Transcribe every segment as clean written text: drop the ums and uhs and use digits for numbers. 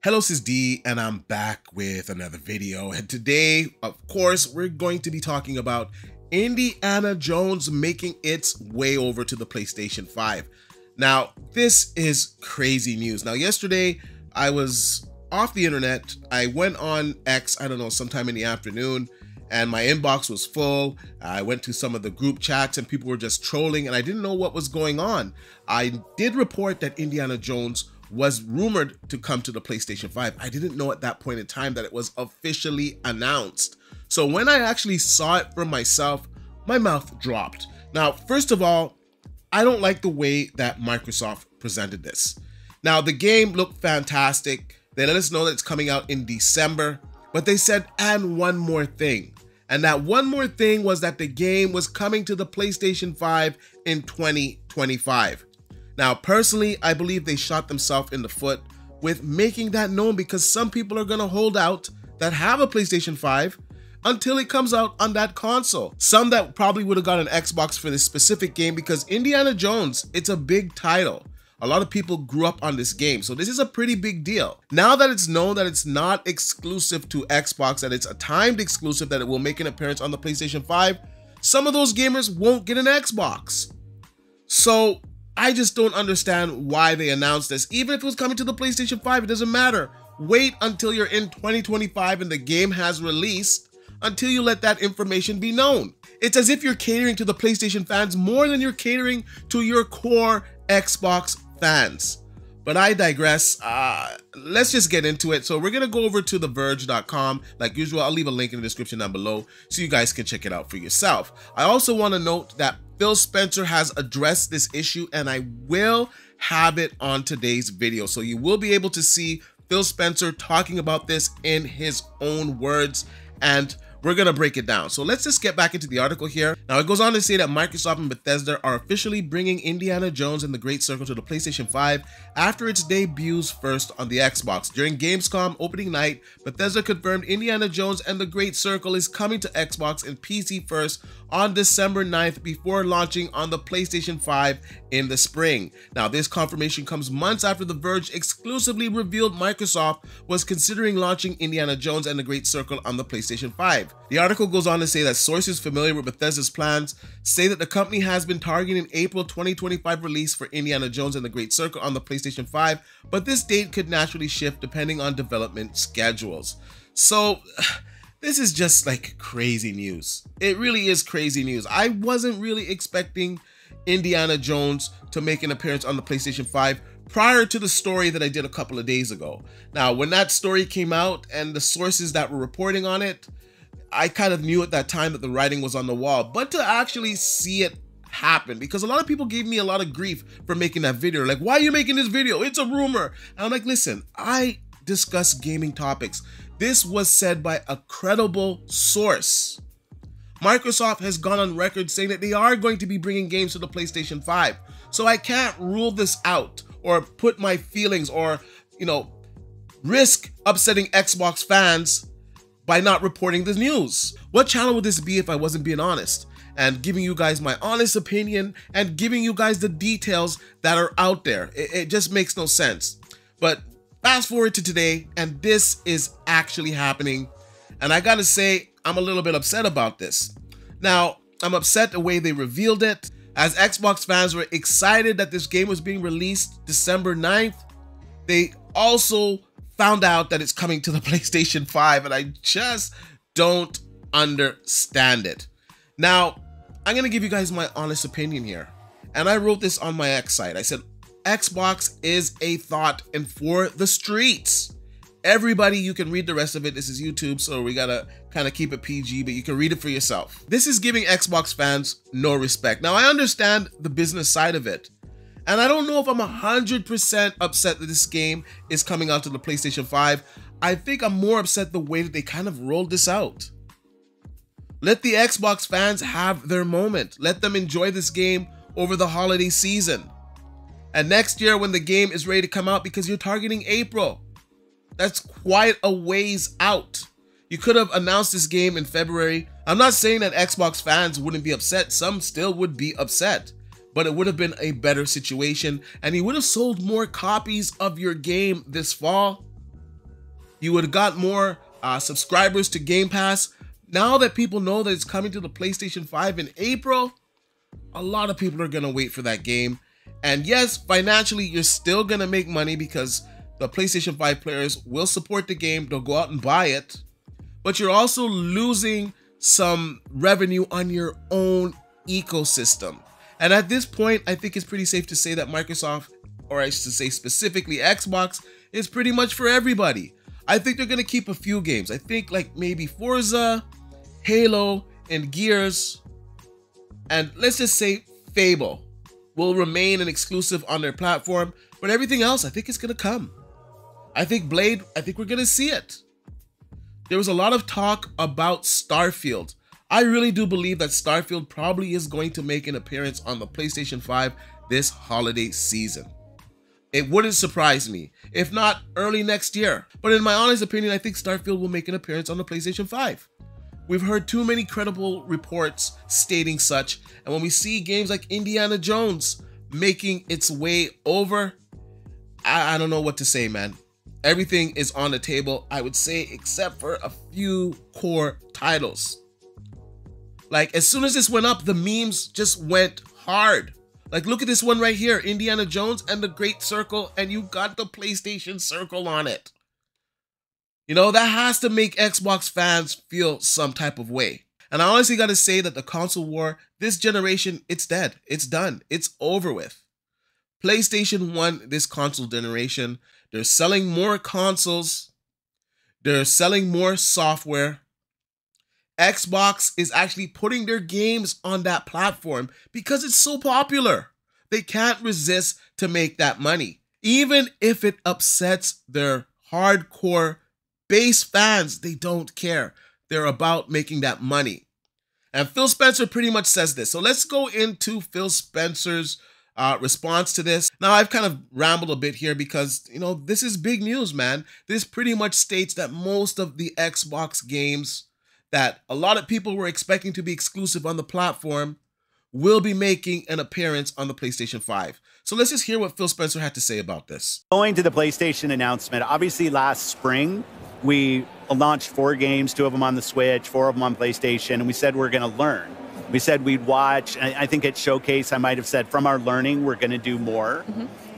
Hello, this is D, and I'm back with another video. And today, of course, we're going to be talking about Indiana Jones making its way over to the PlayStation 5. Now, this is crazy news. Now, yesterday, I was off the internet. I went on X, I don't know, sometime in the afternoon, and my inbox was full. I went to some of the group chats and people were just trolling, and I didn't know what was going on. I did report that Indiana Jones was rumored to come to the PlayStation 5. I didn't know at that point in time that it was officially announced. So when I actually saw it for myself, my mouth dropped. Now, first of all, I don't like the way that Microsoft presented this. Now, the game looked fantastic. They let us know that it's coming out in December, but they said, and one more thing. And that one more thing was that the game was coming to the PlayStation 5 in 2025. Now, personally, I believe they shot themselves in the foot with making that known, because some people are going to hold out that have a PlayStation 5 until it comes out on that console. Some that probably would have got an Xbox for this specific game, because Indiana Jones, it's a big title. A lot of people grew up on this game, so this is a pretty big deal. Now that it's known that it's not exclusive to Xbox, that it's a timed exclusive, that it will make an appearance on the PlayStation 5, some of those gamers won't get an Xbox. So I just don't understand why they announced this. Even if it was coming to the PlayStation 5, it doesn't matter. Wait until you're in 2025 and the game has released until you let that information be known. It's as if you're catering to the PlayStation fans more than you're catering to your core Xbox fans. But I digress. Let's just get into it. So we're going to go over to theverge.com. Like usual, I'll leave a link in the description down below so you guys can check it out for yourself. I also want to note that Phil Spencer has addressed this issue, and I will have it on today's video. So you will be able to see Phil Spencer talking about this in his own words, and we're going to break it down. So let's just get back into the article here. Now, it goes on to say that Microsoft and Bethesda are officially bringing Indiana Jones and the Great Circle to the PlayStation 5 after its debuts first on the Xbox. During Gamescom opening night, Bethesda confirmed Indiana Jones and the Great Circle is coming to Xbox and PC first on December 9th before launching on the PlayStation 5 in the spring. Now, this confirmation comes months after The Verge exclusively revealed Microsoft was considering launching Indiana Jones and the Great Circle on the PlayStation 5. The article goes on to say that sources familiar with Bethesda's plans say that the company has been targeting an April 2025 release for Indiana Jones and the Great Circle on the PlayStation 5, but this date could naturally shift depending on development schedules. So this is just like crazy news. It really is crazy news. I wasn't really expecting Indiana Jones to make an appearance on the PlayStation 5 prior to the story that I did a couple of days ago. Now, when that story came out and the sources that were reporting on it, I kind of knew at that time that the writing was on the wall, but to actually see it happen, because a lot of people gave me a lot of grief for making that video. Like, why are you making this video? It's a rumor. And I'm like, listen, I discuss gaming topics. This was said by a credible source. Microsoft has gone on record saying that they are going to be bringing games to the PlayStation 5. So I can't rule this out or put my feelings or, risk upsetting Xbox fans by not reporting the news. What channel would this be if I wasn't being honest and giving you guys my honest opinion and giving you guys the details that are out there? It just makes no sense. But fast forward to today, and this is actually happening. And I gotta say, I'm a little bit upset about this. Now, I'm upset the way they revealed it. As Xbox fans were excited that this game was being released December 9th, they also found out that it's coming to the PlayStation 5, and I just don't understand it. Now, I'm gonna give you guys my honest opinion here. And I wrote this on my X site. I said, Xbox is a thought and for the streets. Everybody, you can read the rest of it. This is YouTube, so we gotta kind of keep it PG, but you can read it for yourself. This is giving Xbox fans no respect. Now, I understand the business side of it, and I don't know if I'm 100% upset that this game is coming out to the PlayStation 5. I think I'm more upset the way that they kind of rolled this out. Let the Xbox fans have their moment. Let them enjoy this game over the holiday season. And next year when the game is ready to come out, because you're targeting April, that's quite a ways out. You could have announced this game in February. I'm not saying that Xbox fans wouldn't be upset. Some still would be upset, but it would have been a better situation, and you would have sold more copies of your game this fall. You would have got more subscribers to Game Pass. Now that people know that it's coming to the PlayStation 5 in April, a lot of people are going to wait for that game. And yes, financially, you're still going to make money because the PlayStation 5 players will support the game. They'll go out and buy it. But you're also losing some revenue on your own ecosystem. And at this point, I think it's pretty safe to say that Microsoft, or I should say specifically Xbox, is pretty much for everybody. I think they're going to keep a few games. I think like maybe Forza, Halo, and Gears, and let's just say Fable will remain an exclusive on their platform, but everything else, I think it's going to come. I think Blade, I think we're going to see it. There was a lot of talk about Starfield. I really do believe that Starfield probably is going to make an appearance on the PlayStation 5 this holiday season. It wouldn't surprise me, if not early next year. But in my honest opinion, I think Starfield will make an appearance on the PlayStation 5. We've heard too many credible reports stating such, and when we see games like Indiana Jones making its way over, I don't know what to say, man. Everything is on the table, I would say, except for a few core titles. Like, as soon as this went up, the memes just went hard. Like, look at this one right here, Indiana Jones and the Great Circle, and you got the PlayStation Circle on it. You know, that has to make Xbox fans feel some type of way. And I honestly got to say that the console war, this generation, it's dead. It's done. It's over with. PlayStation won this console generation. They're selling more consoles. They're selling more software. Xbox is actually putting their games on that platform because it's so popular. They can't resist to make that money. Even if it upsets their hardcore base fans, they don't care. They're about making that money. And Phil Spencer pretty much says this. So let's go into Phil Spencer's response to this. Now, I've kind of rambled a bit here because, you know, this is big news, man. This pretty much states that most of the Xbox games that a lot of people were expecting to be exclusive on the platform will be making an appearance on the PlayStation 5. So let's just hear what Phil Spencer had to say about this. Going to the PlayStation announcement, obviously last spring, we launched 4 games, 2 of them on the Switch, 4 of them on PlayStation, and we said we're going to learn. We said we'd watch. I think at Showcase, I might have said from our learning, we're going to do more.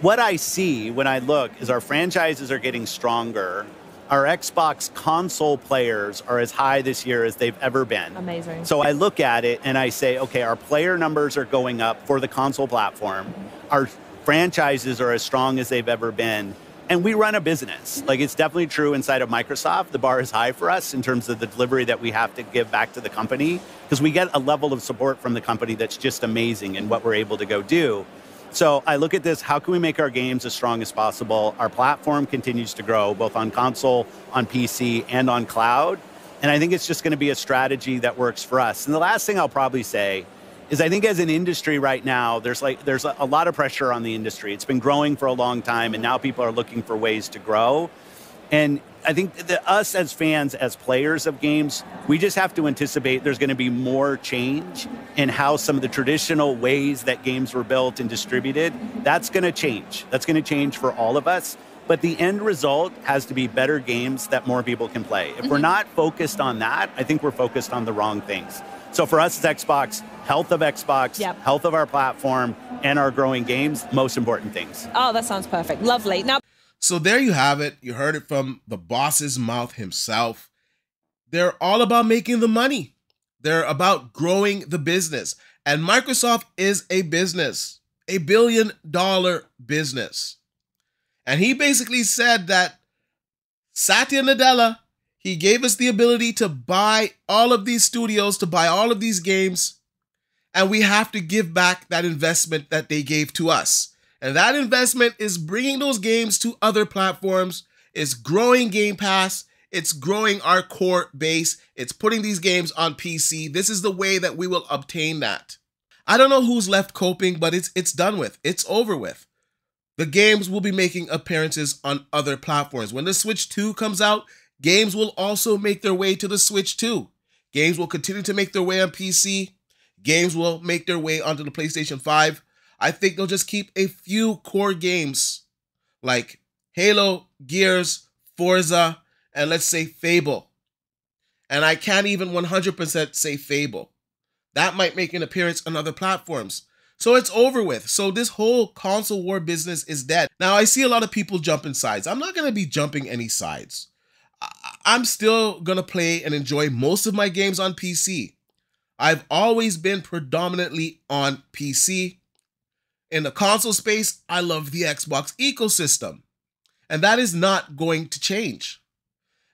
What I see when I look is our franchises are getting stronger. Our Xbox console players are as high this year as they've ever been. Amazing. So I look at it and I say, okay, our player numbers are going up for the console platform. Our franchises are as strong as they've ever been. And we run a business. Like, it's definitely true inside of Microsoft. The bar is high for us in terms of the delivery that we have to give back to the company, because we get a level of support from the company that's just amazing in what we're able to go do. So I look at this, how can we make our games as strong as possible? Our platform continues to grow, both on console, on PC, and on cloud. And I think it's just going to be a strategy that works for us. And the last thing I'll probably say is I think as an industry right now, there's a lot of pressure on the industry. It's been growing for a long time, and now people are looking for ways to grow. And I think that us as fans, as players of games, we just have to anticipate there's going to be more change in how some of the traditional ways that games were built and distributed. That's going to change. That's going to change for all of us. But the end result has to be better games that more people can play. If we're not focused on that, I think we're focused on the wrong things. So for us as Xbox, health of Xbox, health of our platform, and our growing games, most important things. Oh, that sounds perfect. Lovely. Now, so there you have it. You heard it from the boss's mouth himself. They're all about making the money. They're about growing the business. And Microsoft is a business, $1 billion business. And he basically said that Satya Nadella, he gave us the ability to buy all of these studios, to buy all of these games, and we have to give back that investment that they gave to us. And that investment is bringing those games to other platforms. It's growing Game Pass. It's growing our core base. It's putting these games on PC. This is the way that we will obtain that. I don't know who's left coping, but it's done with. It's over with. The games will be making appearances on other platforms. When the Switch 2 comes out, games will also make their way to the Switch 2. Games will continue to make their way on PC. Games will make their way onto the PlayStation 5. I think they'll just keep a few core games like Halo, Gears, Forza, and let's say Fable, and I can't even 100% say Fable. That might make an appearance on other platforms. So it's over with. So this whole console war business is dead. Now, I see a lot of people jumping sides. I'm not going to be jumping any sides. I'm still going to play and enjoy most of my games on PC. I've always been predominantly on PC. In the console space, I love the Xbox ecosystem. And that is not going to change.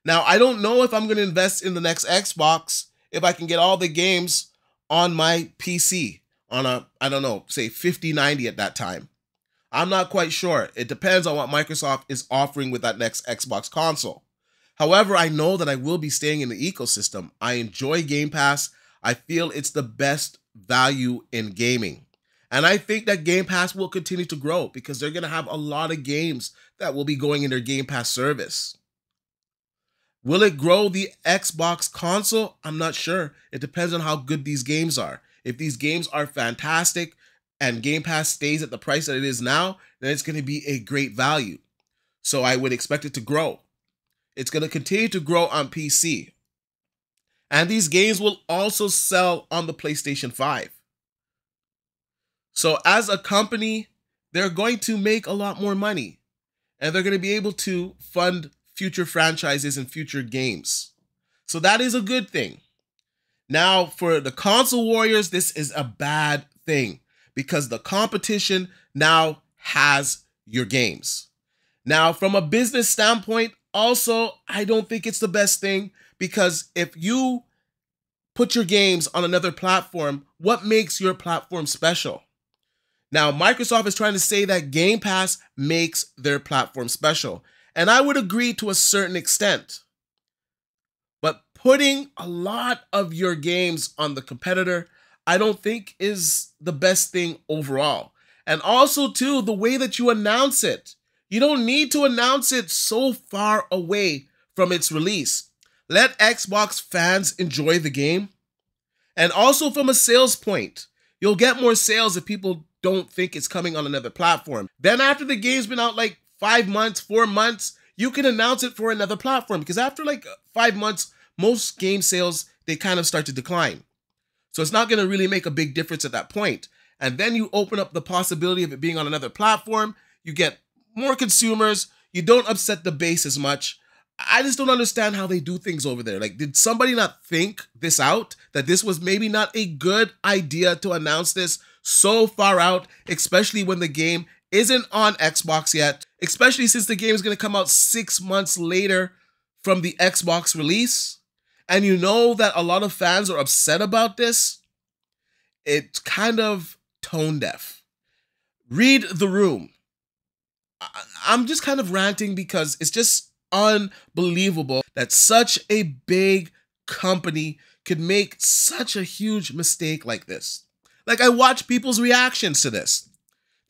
Now, I don't know if I'm going to invest in the next Xbox if I can get all the games on my PC on a, I don't know, say 5090 at that time. I'm not quite sure. It depends on what Microsoft is offering with that next Xbox console. However, I know that I will be staying in the ecosystem. I enjoy Game Pass. I feel it's the best value in gaming. And I think that Game Pass will continue to grow because they're going to have a lot of games that will be going in their Game Pass service. Will it grow the Xbox console? I'm not sure. It depends on how good these games are. If these games are fantastic and Game Pass stays at the price that it is now, then it's going to be a great value. So I would expect it to grow. It's going to continue to grow on PC. And these games will also sell on the PlayStation 5. So as a company, they're going to make a lot more money. And they're going to be able to fund future franchises and future games. So that is a good thing. Now, for the console warriors, this is a bad thing because the competition now has your games. Now, from a business standpoint, also, I don't think it's the best thing because if you put your games on another platform, what makes your platform special? Now, Microsoft is trying to say that Game Pass makes their platform special. And I would agree to a certain extent. But putting a lot of your games on the competitor, I don't think is the best thing overall. And also, too, the way that you announce it. You don't need to announce it so far away from its release. Let Xbox fans enjoy the game. And also from a sales point, you'll get more sales if people don't think it's coming on another platform. Then after the game's been out like 5 months, 4 months, you can announce it for another platform because after like 5 months, most game sales, they kind of start to decline. So it's not going to really make a big difference at that point. And then you open up the possibility of it being on another platform. You get more consumers. You don't upset the base as much. I just don't understand how they do things over there. Like, did somebody not think this out? That this was maybe not a good idea to announce this so far out, especially when the game isn't on Xbox yet, especially since the game is going to come out 6 months later from the Xbox release. And you know that a lot of fans are upset about this. It's kind of tone deaf. Read the room. I'm just kind of ranting because it's just unbelievable that such a big company could make such a huge mistake like this. Like, I watched people's reactions to this.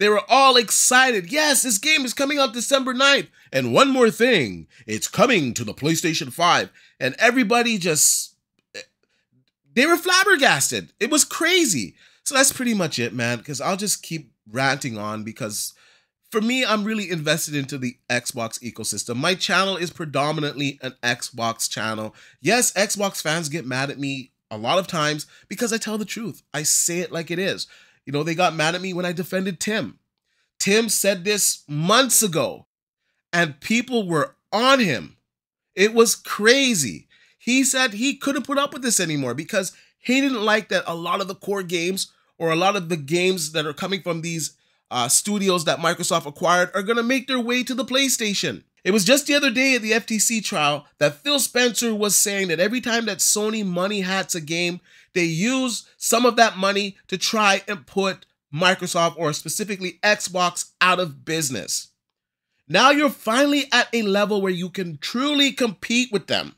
They were all excited. Yes, this game is coming out December 9th. And one more thing, it's coming to the PlayStation 5. And everybody just, they were flabbergasted. It was crazy. So that's pretty much it, man, because I'll just keep ranting on because for me, I'm really invested into the Xbox ecosystem. My channel is predominantly an Xbox channel. Yes, Xbox fans get mad at me a lot of times because I tell the truth. I say it like it is. You know, they got mad at me when I defended Tim. Tim said this months ago, and people were on him. It was crazy. He said he couldn't put up with this anymore because he didn't like that a lot of the core games or a lot of the games that are coming from these studios that Microsoft acquired are going to make their way to the PlayStation. It was just the other day at the FTC trial that Phil Spencer was saying that every time that Sony money hats a game, they use some of that money to try and put Microsoft or specifically Xbox out of business. Now you're finally at a level where you can truly compete with them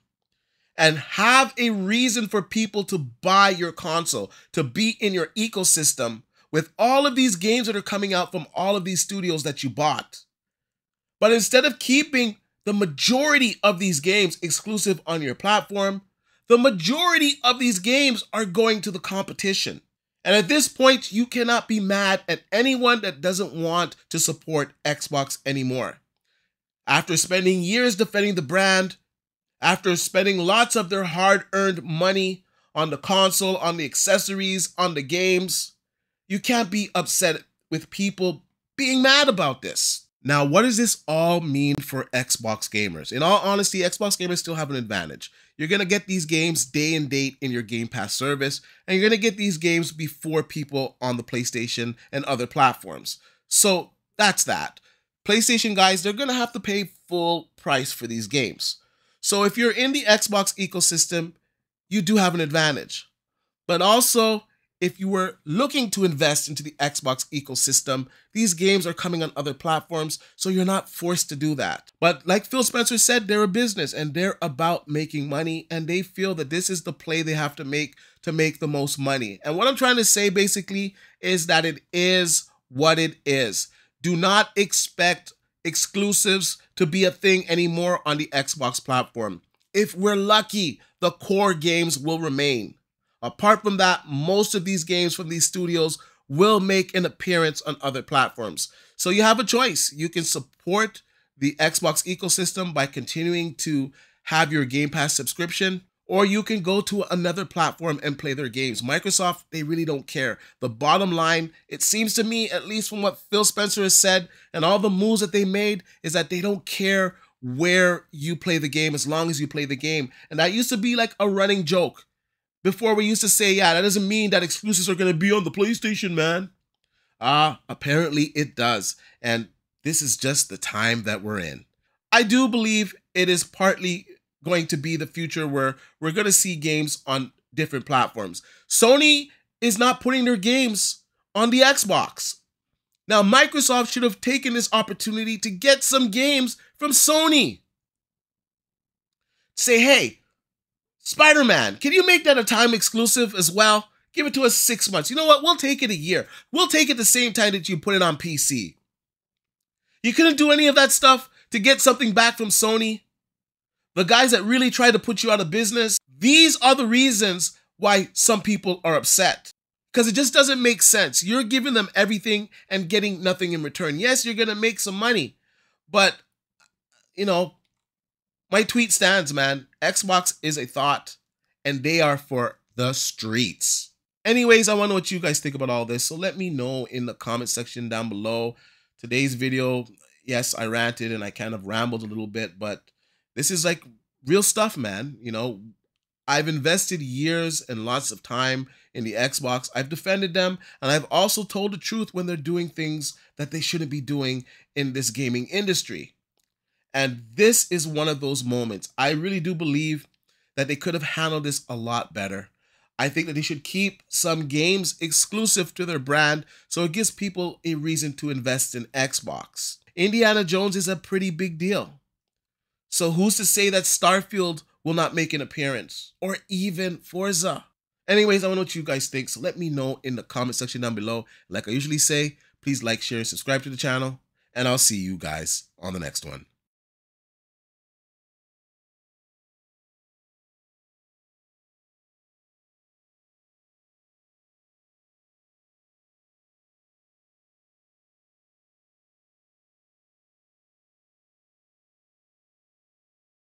and have a reason for people to buy your console, to be in your ecosystem with all of these games that are coming out from all of these studios that you bought. But instead of keeping the majority of these games exclusive on your platform, the majority of these games are going to the competition. And at this point, you cannot be mad at anyone that doesn't want to support Xbox anymore. After spending years defending the brand, After spending lots of their hard-earned money on the console, on the accessories, on the games, you can't be upset with people being mad about this. Now, what does this all mean for Xbox gamers? In all honesty, Xbox gamers still have an advantage. You're going to get these games day and date in your Game Pass service, and you're going to get these games before people on the PlayStation and other platforms. So that's that. PlayStation guys, they're going to have to pay full price for these games. So if you're in the Xbox ecosystem, you do have an advantage. But also, if you were looking to invest into the Xbox ecosystem, these games are coming on other platforms, so you're not forced to do that. But like Phil Spencer said, they're a business and they're about making money, and they feel that this is the play they have to make the most money. And what I'm trying to say basically is that it is what it is. Do not expect exclusives to be a thing anymore on the Xbox platform. If we're lucky, the core games will remain. Apart from that, most of these games from these studios will make an appearance on other platforms. So you have a choice. You can support the Xbox ecosystem by continuing to have your Game Pass subscription, or you can go to another platform and play their games. Microsoft, they really don't care. The bottom line, it seems to me, at least from what Phil Spencer has said and all the moves that they made, is that they don't care where you play the game as long as you play the game. And that used to be like a running joke. Before we used to say, yeah, that doesn't mean that exclusives are going to be on the PlayStation, man. Apparently it does. And this is just the time that we're in. I do believe it is partly going to be the future where we're going to see games on different platforms. Sony is not putting their games on the Xbox. Now, Microsoft should have taken this opportunity to get some games from Sony. Say, hey, Spider-Man, can you make that a time exclusive as well? Give it to us 6 months. You know what? We'll take it a year. We'll take it the same time that you put it on PC. You couldn't do any of that stuff to get something back from Sony? The guys that really try to put you out of business? These are the reasons why some people are upset. Because it just doesn't make sense. You're giving them everything and getting nothing in return. Yes, you're going to make some money. But, you know, my tweet stands, man. Xbox is a thought, and they are for the streets. Anyways, I want to know what you guys think about all this, so let me know in the comment section down below. Today's video, yes, I ranted and I kind of rambled a little bit, but this is like real stuff, man. You know, I've invested years and lots of time in the Xbox. I've defended them, and I've also told the truth when they're doing things that they shouldn't be doing in this gaming industry. And this is one of those moments. I really do believe that they could have handled this a lot better. I think that they should keep some games exclusive to their brand so it gives people a reason to invest in Xbox. Indiana Jones is a pretty big deal. So who's to say that Starfield will not make an appearance? Or even Forza? Anyways, I want to know what you guys think, so let me know in the comment section down below. Like I usually say, please like, share, and subscribe to the channel, and I'll see you guys on the next one.